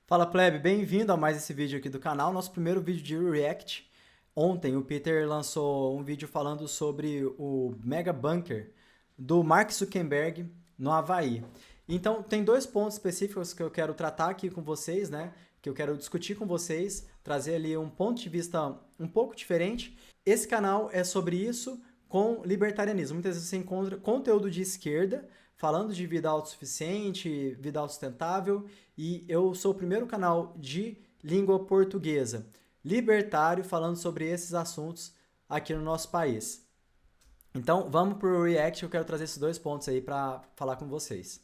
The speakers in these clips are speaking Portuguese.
Fala plebe, bem-vindo a mais esse vídeo aqui do canal, nosso primeiro vídeo de React. Ontem o Peter lançou um vídeo falando sobre o Mega Bunker do Mark Zuckerberg no Havaí. Então tem dois pontos específicos que eu quero tratar aqui com vocês, né? Que eu quero discutir com vocês, trazer ali um ponto de vista um pouco diferente. Esse canal é sobre isso com libertarianismo. Muitas vezes você encontra conteúdo de esquerda, falando de vida autossuficiente, vida autossustentável, e eu sou o primeiro canal de língua portuguesa libertário falando sobre esses assuntos aqui no nosso país. Então, vamos para o React, eu quero trazer esses dois pontos aí para falar com vocês.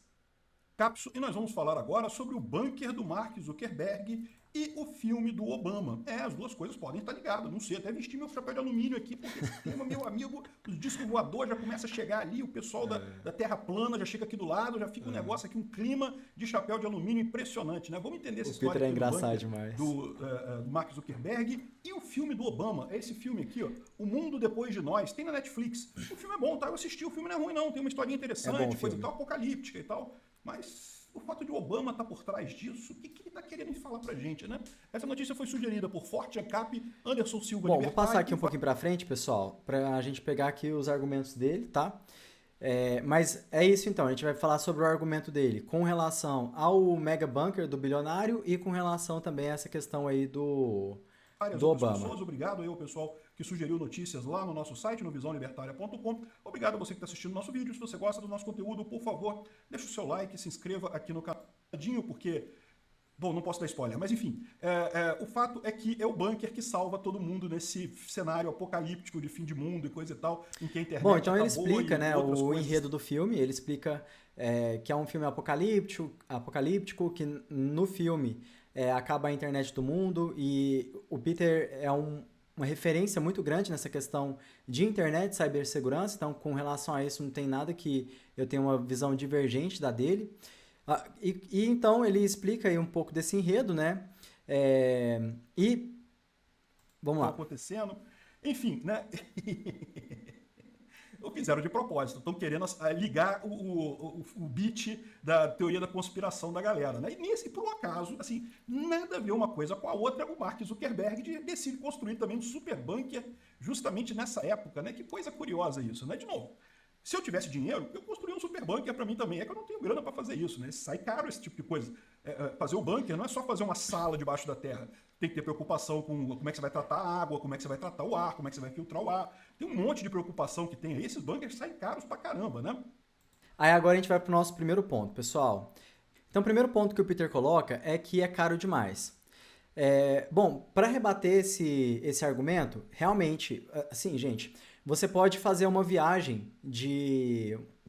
E nós vamos falar agora sobre o bunker do Mark Zuckerberg e o filme do Obama. As duas coisas podem estar ligadas. Não sei, até vestir meu chapéu de alumínio aqui, porque esse tema, meu amigo, os discos voadores já começa a chegar ali, o pessoal da Terra plana já chega aqui do lado, já fica um negócio aqui, um clima de chapéu de alumínio impressionante, né? Vamos entender essa O história Peter é aqui do engraçado bunker demais. do Mark Zuckerberg e o filme do Obama. É esse filme aqui, ó, O Mundo Depois de Nós, tem na Netflix. O filme é bom, tá? Eu assisti, o filme não é ruim não, tem uma historinha interessante, coisa e tal, apocalíptica e tal, mas o fato de Obama estar por trás disso, o que ele está querendo falar pra gente, né? Essa notícia foi sugerida por Forte Ancap, Anderson Silva Bom, vou passar Libertário. aqui um pouquinho para frente, pessoal, para a gente pegar aqui os argumentos dele, tá? Mas é isso então, a gente vai falar sobre o argumento dele com relação ao Mega Bunker do bilionário e com relação também a essa questão aí Várias do outras Obama. pessoas. Obrigado aí ao pessoal que sugeriu notícias lá no nosso site, no visãolibertaria.com. Obrigado a você que está assistindo o nosso vídeo. Se você gosta do nosso conteúdo, por favor, deixa o seu like, se inscreva aqui no canal, porque... Bom, não posso dar spoiler, mas enfim, o fato é que é o bunker que salva todo mundo nesse cenário apocalíptico de fim de mundo e coisa e tal, em que a internet Bom, então ele acabou explica, e né, outras o coisas. enredo do filme, ele explica que é um filme apocalíptico, que no filme acaba a internet do mundo e o Peter é uma referência muito grande nessa questão de internet, cibersegurança, então com relação a isso não tem nada que eu tenha uma visão divergente da dele. E então ele explica aí um pouco desse enredo, né, e vamos Estão lá. acontecendo. Enfim, né? Ou fizeram de propósito, estão querendo ligar o beat da teoria da conspiração da galera, né? E por um acaso, assim, nada a ver uma coisa com a outra, o Mark Zuckerberg decide construir também um super bunker justamente nessa época, né? Que coisa curiosa isso, né? De novo, se eu tivesse dinheiro, eu construía um super bunker para mim também. É que eu não tenho grana para fazer isso, né? Sai caro esse tipo de coisa. Fazer o bunker não é só fazer uma sala debaixo da terra. Tem que ter preocupação com como é que você vai tratar a água, como é que você vai tratar o ar, como é que você vai filtrar o ar. Tem um monte de preocupação que tem aí. Esses bunkers saem caros pra caramba, né? Aí agora a gente vai para o nosso primeiro ponto, pessoal. Então, o primeiro ponto que o Peter coloca é que é caro demais. Bom, para rebater esse argumento, realmente, assim, gente, você pode fazer uma viagem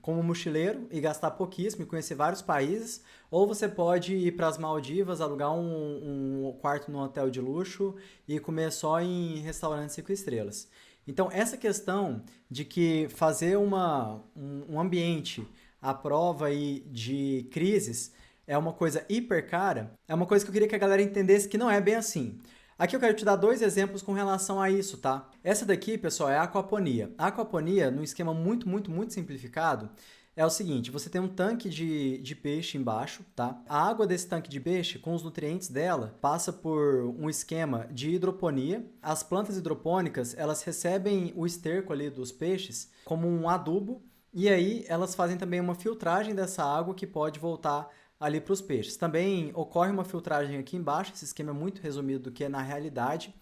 como mochileiro e gastar pouquíssimo e conhecer vários países, ou você pode ir para as Maldivas, alugar um quarto num hotel de luxo e comer só em restaurantes 5 estrelas. Então, essa questão de que fazer um ambiente à prova aí de crises é uma coisa hiper cara, é uma coisa que eu queria que a galera entendesse que não é bem assim. Aqui eu quero te dar dois exemplos com relação a isso, tá? Essa daqui, pessoal, é a aquaponia. A aquaponia, num esquema muito, muito, muito simplificado, é o seguinte, você tem um tanque de peixe embaixo, tá? A água desse tanque de peixe, com os nutrientes dela, passa por um esquema de hidroponia. As plantas hidropônicas, elas recebem o esterco ali dos peixes como um adubo, e aí elas fazem também uma filtragem dessa água que pode voltar ali para os peixes. Também ocorre uma filtragem aqui embaixo, esse esquema é muito resumido do que é na realidade,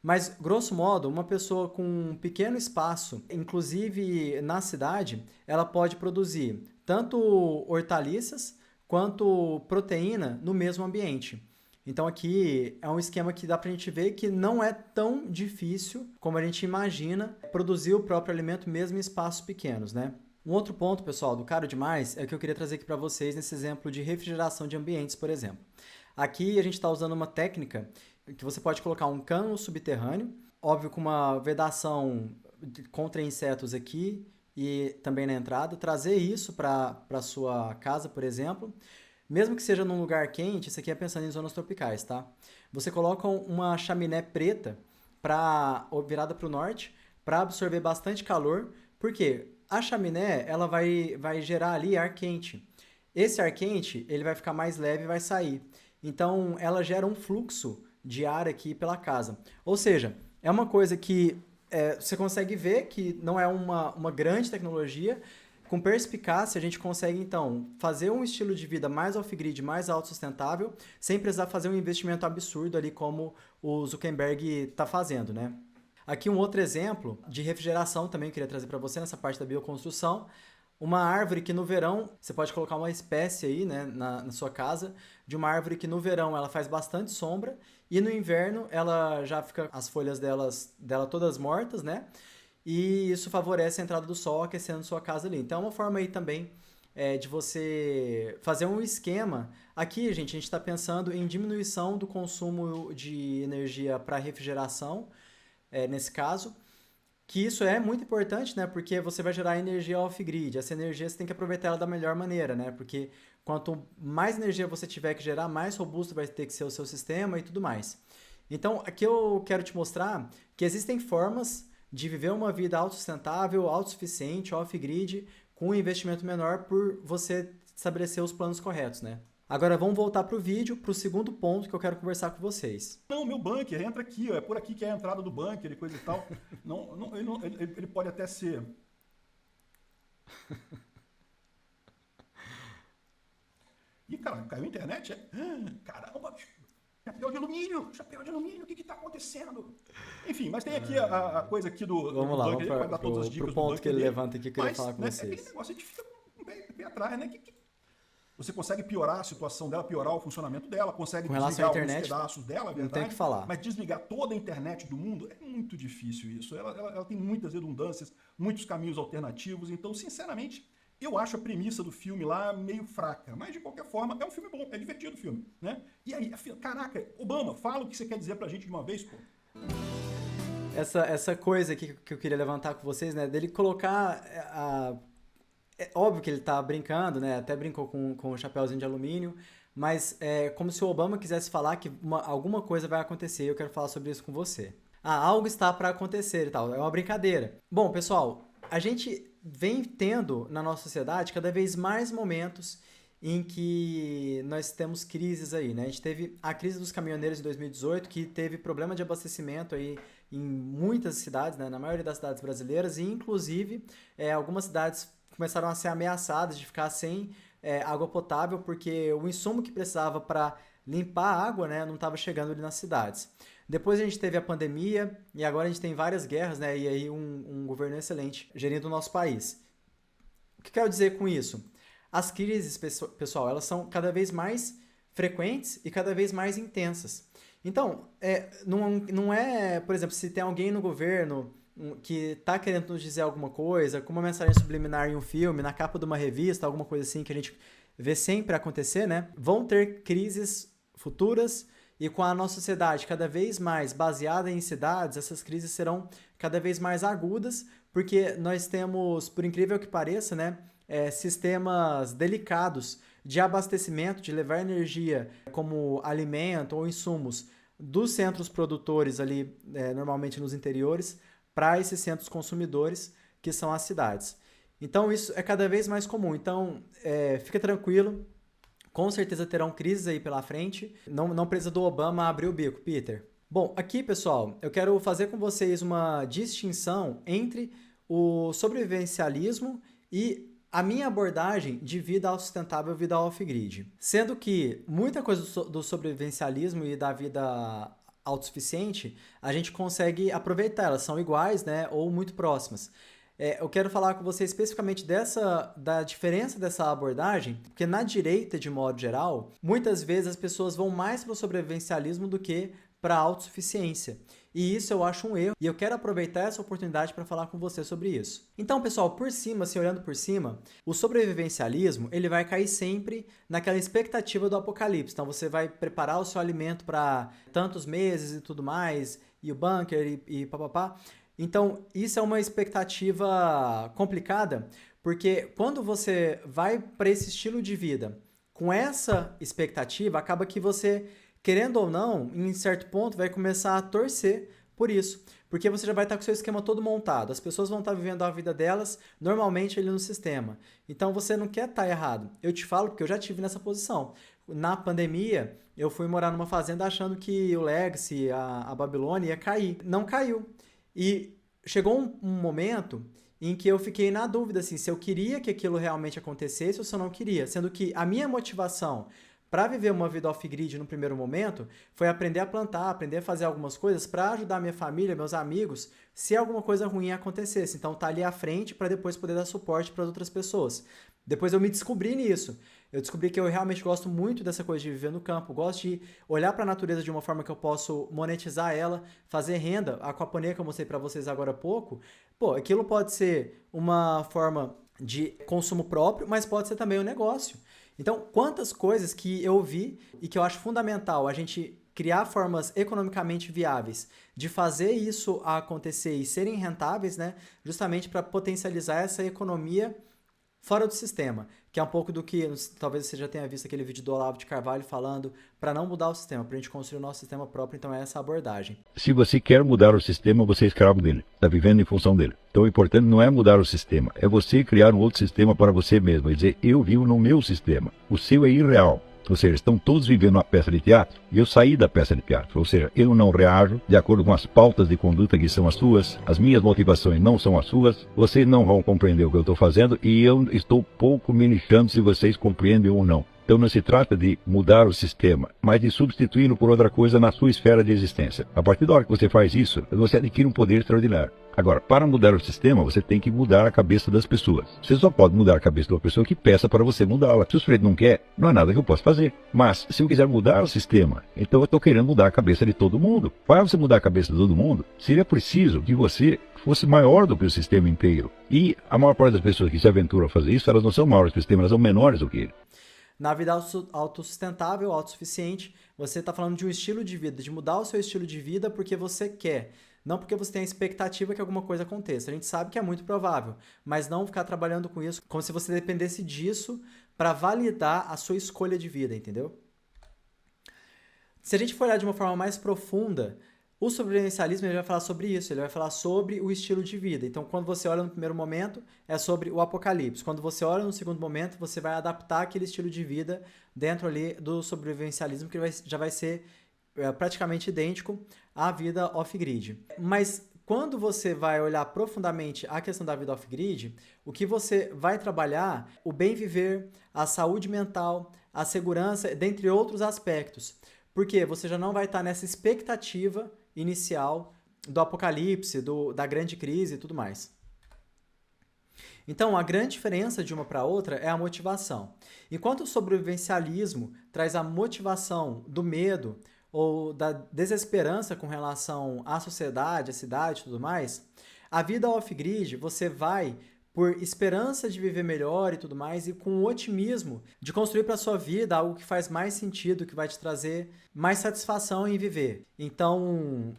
mas, grosso modo, uma pessoa com um pequeno espaço, inclusive na cidade, ela pode produzir tanto hortaliças quanto proteína no mesmo ambiente. Então aqui é um esquema que dá para a gente ver que não é tão difícil como a gente imagina produzir o próprio alimento mesmo em espaços pequenos, né? Um outro ponto, pessoal, do caro demais é o que eu queria trazer aqui para vocês nesse exemplo de refrigeração de ambientes, por exemplo. Aqui a gente está usando uma técnica que você pode colocar um cano subterrâneo, óbvio com uma vedação contra insetos aqui e também na entrada, trazer isso para a sua casa, por exemplo. Mesmo que seja num lugar quente, isso aqui é pensando em zonas tropicais, tá? Você coloca uma chaminé preta virada para o norte para absorver bastante calor, porque a chaminé ela vai gerar ali ar quente. Esse ar quente ele vai ficar mais leve e vai sair. então ela gera um fluxo de ar aqui pela casa. Ou seja, é uma coisa que você consegue ver que não é uma grande tecnologia. Com perspicácia, a gente consegue, então, fazer um estilo de vida mais off-grid, mais autossustentável, sem precisar fazer um investimento absurdo ali como o Zuckerberg está fazendo, né? Aqui um outro exemplo de refrigeração também que eu queria trazer para você nessa parte da bioconstrução. Uma árvore que no verão, você pode colocar uma espécie aí, né, na sua casa, de uma árvore que no verão ela faz bastante sombra e no inverno ela já fica as folhas dela todas mortas, né? E isso favorece a entrada do sol aquecendo sua casa ali. Então é uma forma aí também de você fazer um esquema. Aqui, gente, a gente está pensando em diminuição do consumo de energia para refrigeração, nesse caso, que isso é muito importante, né? Porque você vai gerar energia off-grid. Essa energia você tem que aproveitar ela da melhor maneira, né? Porque quanto mais energia você tiver que gerar, mais robusto vai ter que ser o seu sistema e tudo mais. Então, aqui eu quero te mostrar que existem formas de viver uma vida autossustentável, autossuficiente, off-grid, com um investimento menor por você estabelecer os planos corretos, né? Agora vamos voltar para o vídeo, para o segundo ponto que eu quero conversar com vocês. Não, meu bunker, entra aqui, ó, é por aqui que é a entrada do bunker e coisa e tal. Ele pode até ser... Ih, cara, caiu a internet? Caramba, chapéu de alumínio, o que está acontecendo? Enfim, mas tem aqui a coisa aqui do Vamos lá, bunker, vamos vai dar todas as para dicas o ponto do que ele dele, levanta aqui que eu queria falar com né, vocês. aquele negócio a gente fica com o pé atrás, né? Você consegue piorar a situação dela, piorar o funcionamento dela, consegue Com relação desligar à internet, alguns pedaços dela, não tem o que falar. mas desligar toda a internet do mundo é muito difícil isso. Ela tem muitas redundâncias, muitos caminhos alternativos, então, sinceramente, eu acho a premissa do filme lá meio fraca, mas de qualquer forma é um filme bom, é divertido o filme, né? E aí, caraca, Obama, fala o que você quer dizer pra gente de uma vez, pô. Essa coisa aqui que eu queria levantar com vocês, né, dele colocar é óbvio que ele tá brincando, né? Até brincou com o chapéuzinho de alumínio, mas é como se o Obama quisesse falar que alguma coisa vai acontecer e eu quero falar sobre isso com você. Algo está para acontecer e tal. É uma brincadeira. Bom, pessoal, a gente vem tendo na nossa sociedade cada vez mais momentos em que nós temos crises aí, né? A gente teve a crise dos caminhoneiros em 2018, que teve problema de abastecimento aí em muitas cidades, né? Na maioria das cidades brasileiras, e inclusive algumas cidades começaram a ser ameaçadas de ficar sem água potável, porque o insumo que precisava para limpar a água, né, não estava chegando ali nas cidades. Depois a gente teve a pandemia e agora a gente tem várias guerras, né, e aí um governo excelente gerindo o nosso país. O que eu quero dizer com isso? As crises, pessoal, elas são cada vez mais frequentes e cada vez mais intensas. Então, não é, por exemplo, se tem alguém no governo que está querendo nos dizer alguma coisa, com uma mensagem subliminar em um filme, na capa de uma revista, alguma coisa assim que a gente vê sempre acontecer, né? Vão ter crises futuras e com a nossa sociedade cada vez mais baseada em cidades, essas crises serão cada vez mais agudas, porque nós temos, por incrível que pareça, né, sistemas delicados de abastecimento, de levar energia como alimento ou insumos dos centros produtores ali, normalmente nos interiores, para esses centros consumidores, que são as cidades. Então, isso é cada vez mais comum. Então, fica tranquilo, com certeza terão crises aí pela frente. Não precisa do Obama abrir o bico, Peter. Bom, aqui, pessoal, eu quero fazer com vocês uma distinção entre o sobrevivencialismo e a minha abordagem de vida autossustentável e vida off-grid. Sendo que muita coisa do sobrevivencialismo e da vida autossuficiente, a gente consegue aproveitar, elas são iguais, né, ou muito próximas. Eu quero falar com você especificamente da diferença dessa abordagem, porque na direita, de modo geral, muitas vezes as pessoas vão mais para o sobrevivencialismo do que para a autossuficiência. E isso eu acho um erro, e eu quero aproveitar essa oportunidade para falar com você sobre isso. Então, pessoal, por cima, assim, olhando por cima, o sobrevivencialismo, ele vai cair sempre naquela expectativa do apocalipse. Então, você vai preparar o seu alimento para tantos meses e tudo mais, e o bunker e papapá. Então, isso é uma expectativa complicada, porque quando você vai para esse estilo de vida com essa expectativa, acaba que você, querendo ou não, em certo ponto, vai começar a torcer por isso. Porque você já vai estar com o seu esquema todo montado. As pessoas vão estar vivendo a vida delas normalmente ali no sistema. Então, você não quer estar errado. Eu te falo porque eu já tive nessa posição. Na pandemia, eu fui morar numa fazenda achando que o Legacy, a Babilônia ia cair. Não caiu. E chegou um momento em que eu fiquei na dúvida assim, se eu queria que aquilo realmente acontecesse ou se eu não queria. Sendo que a minha motivação para viver uma vida off-grid no primeiro momento foi aprender a plantar, aprender a fazer algumas coisas para ajudar minha família, meus amigos, se alguma coisa ruim acontecesse. Então, tá ali à frente para depois poder dar suporte para outras pessoas. Depois eu me descobri nisso. Eu descobri que eu realmente gosto muito dessa coisa de viver no campo. Gosto de olhar para a natureza de uma forma que eu posso monetizar ela, fazer renda. A aquaponia que eu mostrei para vocês agora há pouco, pô, aquilo pode ser uma forma de consumo próprio, mas pode ser também um negócio. Então, quantas coisas que eu vi e que eu acho fundamental a gente criar formas economicamente viáveis de fazer isso acontecer e serem rentáveis, né? Justamente para potencializar essa economia fora do sistema, que é um pouco do que, talvez você já tenha visto aquele vídeo do Olavo de Carvalho falando para não mudar o sistema, para a gente construir o nosso sistema próprio, então é essa abordagem. Se você quer mudar o sistema, você é escravo dele, está vivendo em função dele. Então o importante não é mudar o sistema, é você criar um outro sistema para você mesmo, e dizer, eu vivo no meu sistema, o seu é irreal. Ou seja, estão todos vivendo uma peça de teatro e eu saí da peça de teatro. Ou seja, eu não reajo de acordo com as pautas de conduta que são as suas, as minhas motivações não são as suas, vocês não vão compreender o que eu estou fazendo e eu estou pouco me lixando se vocês compreendem ou não. Então não se trata de mudar o sistema, mas de substituí-lo por outra coisa na sua esfera de existência. A partir da hora que você faz isso, você adquire um poder extraordinário. Agora, para mudar o sistema, você tem que mudar a cabeça das pessoas. Você só pode mudar a cabeça de uma pessoa que peça para você mudá-la. Se o sujeito não quer, não há nada que eu possa fazer. Mas, se eu quiser mudar o sistema, então eu estou querendo mudar a cabeça de todo mundo. Para você mudar a cabeça de todo mundo, seria preciso que você fosse maior do que o sistema inteiro. E a maior parte das pessoas que se aventuram a fazer isso, elas não são maiores que o sistema, elas são menores do que ele. Na vida autossustentável, autossuficiente, você está falando de um estilo de vida, de mudar o seu estilo de vida porque você quer, não porque você tem a expectativa que alguma coisa aconteça. A gente sabe que é muito provável, mas não ficar trabalhando com isso como se você dependesse disso para validar a sua escolha de vida, entendeu? Se a gente for olhar de uma forma mais profunda, o sobrevivencialismo ele vai falar sobre isso, ele vai falar sobre o estilo de vida. Então, quando você olha no primeiro momento, é sobre o apocalipse. Quando você olha no segundo momento, você vai adaptar aquele estilo de vida dentro ali do sobrevivencialismo, que já vai ser praticamente idêntico à vida off-grid. Mas quando você vai olhar profundamente a questão da vida off-grid, o que você vai trabalhar, o bem viver, a saúde mental, a segurança, dentre outros aspectos. Porque você já não vai estar nessa expectativa inicial do apocalipse, da grande crise e tudo mais. Então, a grande diferença de uma para outra é a motivação. Enquanto o sobrevivencialismo traz a motivação do medo ou da desesperança com relação à sociedade, à cidade e tudo mais, a vida off-grid você vai por esperança de viver melhor e tudo mais, e com o otimismo de construir para a sua vida algo que faz mais sentido, que vai te trazer mais satisfação em viver. Então,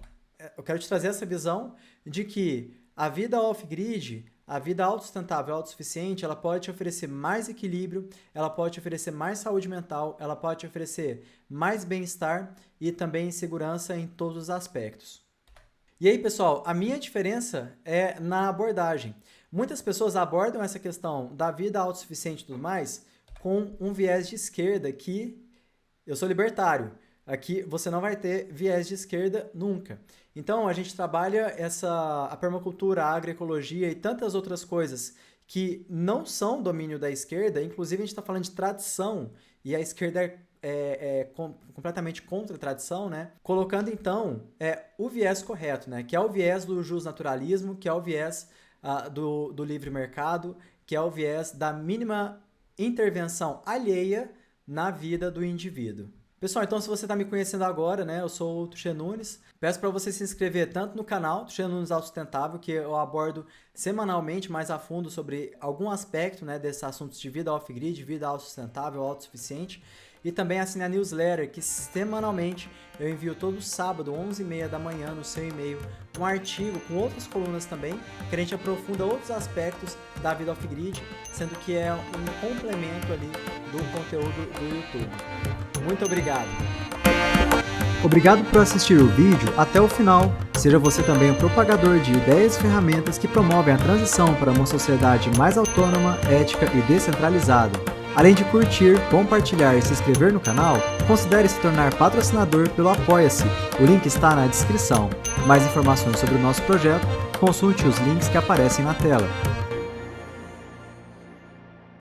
eu quero te trazer essa visão de que a vida off-grid, a vida autossustentável, autossuficiente, ela pode te oferecer mais equilíbrio, ela pode te oferecer mais saúde mental, ela pode te oferecer mais bem-estar e também segurança em todos os aspectos. E aí, pessoal, a minha diferença é na abordagem. Muitas pessoas abordam essa questão da vida autossuficiente e tudo mais com um viés de esquerda que eu sou libertário. Aqui você não vai ter viés de esquerda nunca. Então a gente trabalha a permacultura, a agroecologia e tantas outras coisas que não são domínio da esquerda. Inclusive a gente está falando de tradição e a esquerda é completamente contra a tradição, né? Colocando então o viés correto, né? Que é o viés do justnaturalismo, que é o viés do livre mercado, que é o viés da mínima intervenção alheia na vida do indivíduo. Pessoal, então se você está me conhecendo agora, né, eu sou o Tuxê Nunes, peço para você se inscrever tanto no canal Tuxê Nunes Autossustentável, que eu abordo semanalmente mais a fundo sobre algum aspecto, né, desses assuntos de vida off-grid, vida autossustentável, autossuficiente, e também assine a newsletter, que semanalmente eu envio todo sábado, 11h30 da manhã, no seu e-mail, um artigo com outras colunas também, que a gente aprofunda outros aspectos da vida off-grid, sendo que é um complemento ali do conteúdo do YouTube. Muito obrigado! Obrigado por assistir o vídeo até o final. Seja você também um propagador de ideias e ferramentas que promovem a transição para uma sociedade mais autônoma, ética e descentralizada. Além de curtir, compartilhar e se inscrever no canal, considere se tornar patrocinador pelo Apoia-se. O link está na descrição. Mais informações sobre o nosso projeto, consulte os links que aparecem na tela.